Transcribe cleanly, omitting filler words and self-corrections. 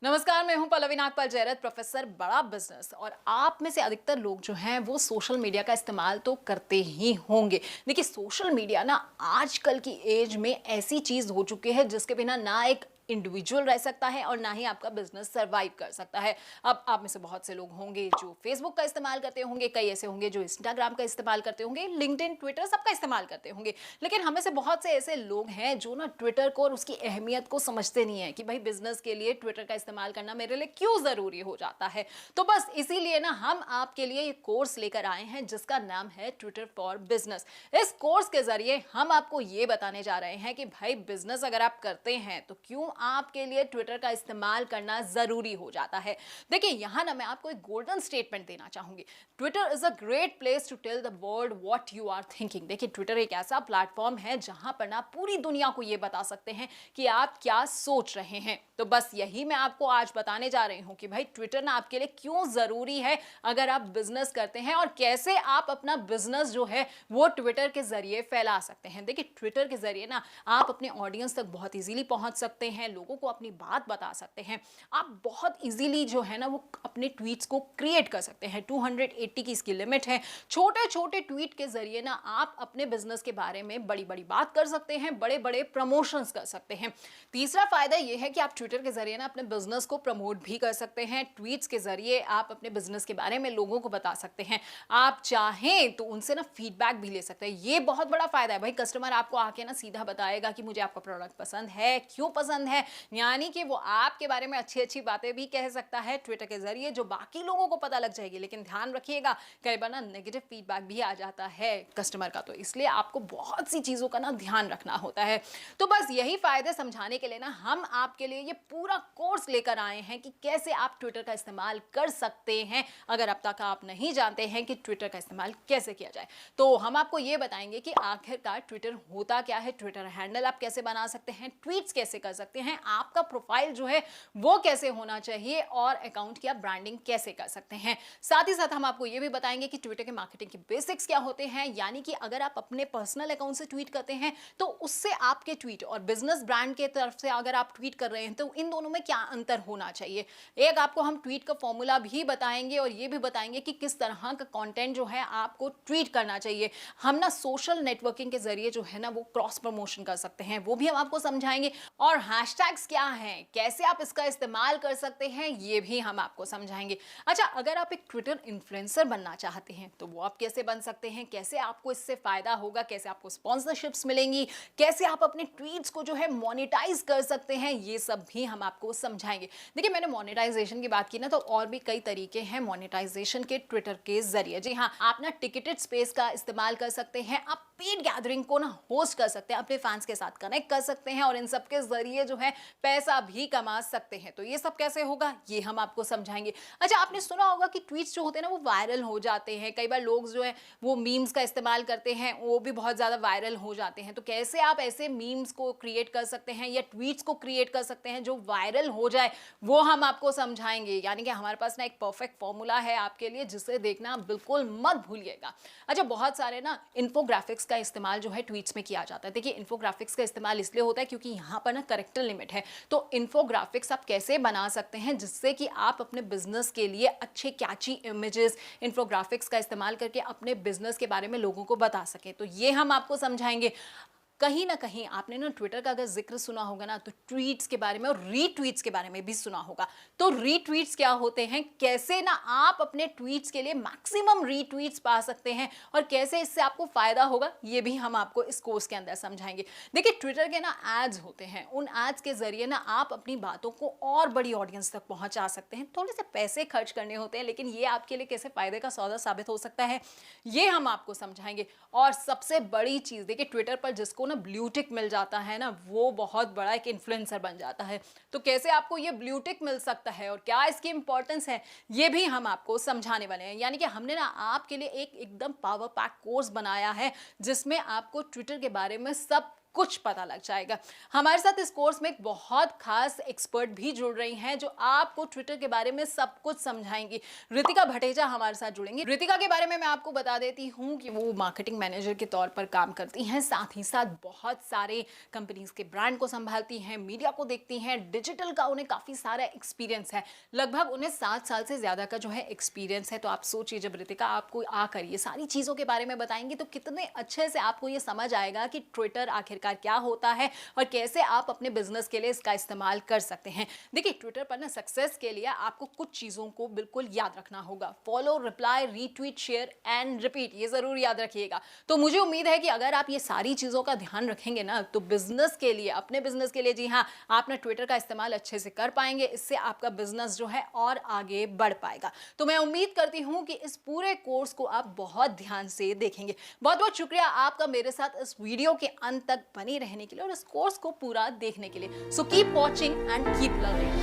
नमस्कार, मैं हूं पल्लवी नागपाल जयरथ, प्रोफेसर बड़ा बिजनेस। और आप में से अधिकतर लोग जो हैं वो सोशल मीडिया का इस्तेमाल तो करते ही होंगे। देखिए, सोशल मीडिया ना आजकल की एज में ऐसी चीज हो चुकी है जिसके बिना ना एक इंडिविजुअल रह सकता है और ना ही आपका बिजनेस सरवाइव कर सकता है। अब आप में से बहुत से लोग होंगे जो फेसबुक का इस्तेमाल करते होंगे, कई ऐसे होंगे जो इंस्टाग्राम का इस्तेमाल करते होंगे, लिंक्डइन, ट्विटर सबका इस्तेमाल करते होंगे। लेकिन हमें से बहुत से ऐसे लोग हैं जो ना ट्विटर को और उसकी अहमियत को समझते नहीं है कि भाई बिजनेस के लिए ट्विटर का इस्तेमाल करना मेरे लिए क्यों जरूरी हो जाता है। तो बस इसीलिए ना हम आपके लिए ये कोर्स लेकर आए हैं जिसका नाम है ट्विटर फॉर बिजनेस। इस कोर्स के जरिए हम आपको ये बताने जा रहे हैं कि भाई बिजनेस अगर आप करते हैं तो क्यों आपके लिए ट्विटर का इस्तेमाल करना जरूरी हो जाता है। देखिए, यहां ना मैं आपको एक गोल्डन स्टेटमेंट देना चाहूंगी। Twitter is a great place to tell the world what you are thinking. देखिए, ट्विटर एक ऐसा प्लेटफॉर्म है जहां पर ना पूरी दुनिया को यह बता सकते हैं कि आप क्या सोच रहे हैं। तो बस यही मैं आपको आज बताने जा रही हूं कि भाई ट्विटर ना आपके लिए क्यों जरूरी है अगर आप बिजनेस करते हैं, और कैसे आप अपना बिजनेस जो है वो ट्विटर के जरिए फैला सकते हैं। देखिए, ट्विटर के जरिए ना आप अपने ऑडियंस तक बहुत इजीली पहुंच सकते हैं, लोगों को अपनी बात बता सकते हैं। आप बहुत इजीली जो है ना वो अपने ट्वीट्स को क्रिएट कर सकते हैं। 280 की इसकी लिमिट है। छोटे छोटे ट्वीट के जरिए ना आप अपने बिजनेस के बारे में बड़ी बड़ी बात कर सकते हैं, बड़े बड़े प्रमोशंस कर सकते हैं। तीसरा फायदा यह है कि आप ट्विटर के जरिए ना अपने बिजनेस को प्रमोट भी कर सकते हैं। ट्वीट्स के जरिए आप अपने बिजनेस के बारे में लोगों को बता सकते हैं। आप चाहें तो उनसे ना फीडबैक भी ले सकते हैं। ये बहुत बड़ा फायदा है। भाई कस्टमर आपको आके ना सीधा बताएगा कि मुझे आपका प्रोडक्ट पसंद है, क्यों पसंद है, यानी कि वो आपके बारे में अच्छी अच्छी बातें भी कह सकता है ट्विटर के जरिए, जो बाकी लोगों को पता लग जाएगी। लेकिन ध्यान रखिएगा, कई बार ना नेगेटिव फीडबैक भी आ जाता है कस्टमर का, तो इसलिए आपको बहुत सी चीजों का ना ध्यान रखना होता है। तो बस यही फायदे समझाने के लिए ना हम आपके लिए ये पूरा कोर्स लेकर आए हैं कि कैसे आप ट्विटर का इस्तेमाल कर सकते हैं अगर अब तक आप नहीं जानते हैं कि ट्विटर का इस्तेमाल कैसे किया जाए। तो हम आपको ये बताएंगे कि आखिरकार ट्विटर होता क्या है, ट्विटर हैंडल आप कैसे बना सकते हैं, ट्वीट्स कैसे कर सकते हैं, आपका प्रोफाइल जो है वो कैसे होना चाहिए, और अकाउंट की आप ब्रांडिंग कैसे कर सकते हैं। साथ ही साथ हम आपको ये भी बताएंगे कि ट्विटर के मार्केटिंग के बेसिक्स क्या होते हैं, यानी कि अगर आप अपने पर्सनल अकाउंट से ट्वीट करते हैं तो उससे आपके ट्वीट और बिजनेस ब्रांड के तरफ से अगर आप ट्वीट कर रहे हैं तो इन दोनों में क्या अंतर होना चाहिए। एक आपको हम ट्वीट का फॉर्मूला भी बताएंगे और ये भी बताएंगे कि किस तरह का कंटेंट जो है आपको ट्वीट करना चाहिए। हम ना सोशल नेटवर्किंग के जरिए जो है ना वो क्रॉस प्रमोशन कर सकते हैं, वो भी हम आपको समझाएंगे। और हैशटैग्स क्या हैं, कैसे आप इसका इस्तेमाल कर सकते हैं, ये भी हम आपको समझाएंगे। अच्छा, अगर आप एक ट्विटर इन्फ्लुएंसर बनना चाहते हैं तो वो आप कैसे बन सकते हैं, कैसे आपको इससे फायदा होगा, कैसे आपको स्पॉन्सरशिप्स मिलेंगी, कैसे आप अपने ट्वीट्स को जो है मोनेटाइज कर सकते हैं, ये सब भी हम आपको समझाएंगे। देखिए, मैंने मोनेटाइजेशन की बात की ना, तो और भी कई तरीके हैं मोनेटाइजेशन के ट्विटर के जरिए। जी हाँ, आप ना टिकटेड स्पेस का इस्तेमाल कर सकते हैं, आप पेड गैदरिंग को ना होस्ट कर सकते हैं, अपने फैंस के साथ कनेक्ट कर सकते हैं और इन सब के जरिए जो है पैसा भी कमा सकते हैं। तो ये सब कैसे होगा ये हम आपको समझाएंगे। अच्छा, आपने सुना होगा कि ट्वीट्स जो होते हैं ना वो वायरल हो जाते हैं। कई बार लोग जो है वो मीम्स का इस्तेमाल करते हैं, वो भी बहुत ज्यादा वायरल हो जाते हैं। तो कैसे आप ऐसे मीम्स को क्रिएट कर सकते हैं या ट्वीट्स को क्रिएट कर सकते हैं जो वायरल हो जाए, वो हम आपको समझाएंगे। यानी कि हमारे पास ना एक परफेक्ट फॉर्मूला है आपके लिए, जिसे देखना बिल्कुल मत भूलिएगा। अच्छा, बहुत सारे ना इन्फोग्राफिक्स का इस्तेमाल जो है ट्वीट्स में किया जाता है। देखिए, इन्फोग्राफिक्स का इस्तेमाल इसलिए होता है क्योंकि यहाँ पर ना कैरेक्टर लिमिट है। तो इन्फोग्राफिक्स आप कैसे बना सकते हैं जिससे कि आप अपने बिजनेस के लिए अच्छे कैची इमेजेस, इन्फोग्राफिक्स का इस्तेमाल करके अपने बिजनेस के बारे में लोगों को बता सके, तो ये हम आपको समझाएंगे। कहीं ना कहीं आपने ना ट्विटर का अगर जिक्र सुना होगा ना, तो ट्वीट्स के बारे में और रीट्वीट्स के बारे में भी सुना होगा। तो रीट्वीट्स क्या होते हैं, कैसे ना आप अपने ट्वीट्स के लिए मैक्सिमम रीट्वीट्स पा सकते हैं और कैसे इससे आपको फायदा होगा, ये भी हम आपको इस कोर्स के अंदर समझाएंगे। देखिए, ट्विटर के ना एड्स होते हैं, उन एड्स के जरिए ना आप अपनी बातों को और बड़ी ऑडियंस तक पहुंचा सकते हैं। थोड़े से पैसे खर्च करने होते हैं, लेकिन ये आपके लिए कैसे फायदे का सौदा साबित हो सकता है, ये हम आपको समझाएंगे। और सबसे बड़ी चीज, देखिए ट्विटर पर जिसको ना ब्लू टिक मिल जाता है ना, वो बहुत बड़ा एक इन्फ्लुएंसर बन जाता है। तो कैसे आपको ये ब्लू टिक मिल सकता है और क्या इसकी इंपॉर्टेंस है, ये भी हम आपको समझाने वाले हैं। यानी कि हमने ना आपके लिए एक एकदम पावर पैक कोर्स बनाया है जिसमें आपको ट्विटर के बारे में सब कुछ पता लग जाएगा। हमारे साथ इस कोर्स में एक बहुत खास एक्सपर्ट भी जुड़ रही हैं जो आपको ट्विटर के बारे में सब कुछ समझाएंगी। रितिका भटेजा हमारे साथ जुड़ेंगी। रितिका के बारे में मैं आपको बता देती हूँ कि वो मार्केटिंग मैनेजर के तौर पर काम करती हैं, साथ ही साथ बहुत सारे कंपनीज के ब्रांड को संभालती हैं, मीडिया को देखती हैं, डिजिटल का उन्हें काफी सारा एक्सपीरियंस है। लगभग उन्हें 7 साल से ज्यादा का जो है एक्सपीरियंस है। तो आप सोचिए, जब रितिका आपको आकर ये सारी चीजों के बारे में बताएंगी तो कितने अच्छे से आपको ये समझ आएगा कि ट्विटर आखिरकार क्या होता है और कैसे आप अपने बिजनेस के लिए इसका इस्तेमाल कर सकते हैं। देखिए, ट्विटर पर ना सक्सेस के लिए आपको कुछ चीजों को बिल्कुल याद रखना होगा। Follow, reply, retweet, share and repeat, ये जरूर याद रखिएगा। तो मुझे उम्मीद है कि अगर आप ये सारी चीजों का ध्यान रखेंगे ना तो बिजनेस के लिए, अपने बिजनेस के लिए, जी हाँ, आप ना ट्विटर का इस्तेमाल अच्छे से कर पाएंगे। इससे आपका बिजनेस जो है और आगे बढ़ पाएगा। तो मैं उम्मीद करती हूं कि इस पूरे कोर्स को आप बहुत ध्यान से देखेंगे। बहुत बहुत शुक्रिया आपका मेरे साथ इस वीडियो के अंत तक बने रहने के लिए और इस कोर्स को पूरा देखने के लिए। So keep watching and keep learning.